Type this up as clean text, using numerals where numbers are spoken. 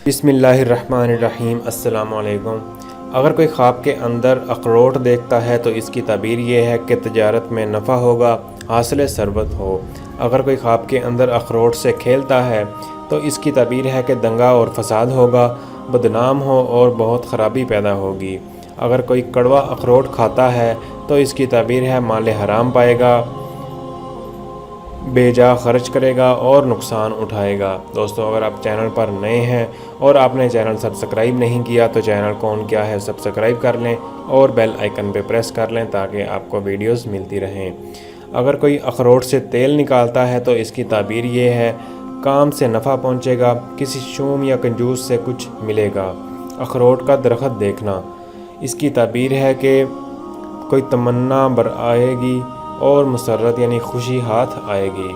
بسم اللہ الرحمن الرحیم۔ السلام علیکم۔ اگر کوئی خواب کے اندر اخروٹ دیکھتا ہے تو اس کی تعبیر یہ ہے کہ تجارت میں نفع ہوگا، حاصل ثروت ہو۔ اگر کوئی خواب کے اندر اخروٹ سے کھیلتا ہے تو اس کی تعبیر ہے کہ دنگا اور فساد ہوگا، بدنام ہو اور بہت خرابی پیدا ہوگی۔ اگر کوئی کڑوا اخروٹ کھاتا ہے تو اس کی تعبیر ہے مال حرام پائے گا، بے جا خرچ کرے گا اور نقصان اٹھائے گا۔ دوستو، اگر آپ چینل پر نئے ہیں اور آپ نے چینل سبسکرائب نہیں کیا تو چینل کون کیا ہے سبسکرائب کر لیں اور بیل آئیکن پہ پریس کر لیں تاکہ آپ کو ویڈیوز ملتی رہیں۔ اگر کوئی اخروٹ سے تیل نکالتا ہے تو اس کی تعبیر یہ ہے کام سے نفع پہنچے گا، کسی شوم یا کنجوس سے کچھ ملے گا۔ اخروٹ کا درخت دیکھنا، اس کی تعبیر ہے کہ کوئی تمنا برآئے گی اور مسرت یعنی خوشی ہاتھ آئے گی۔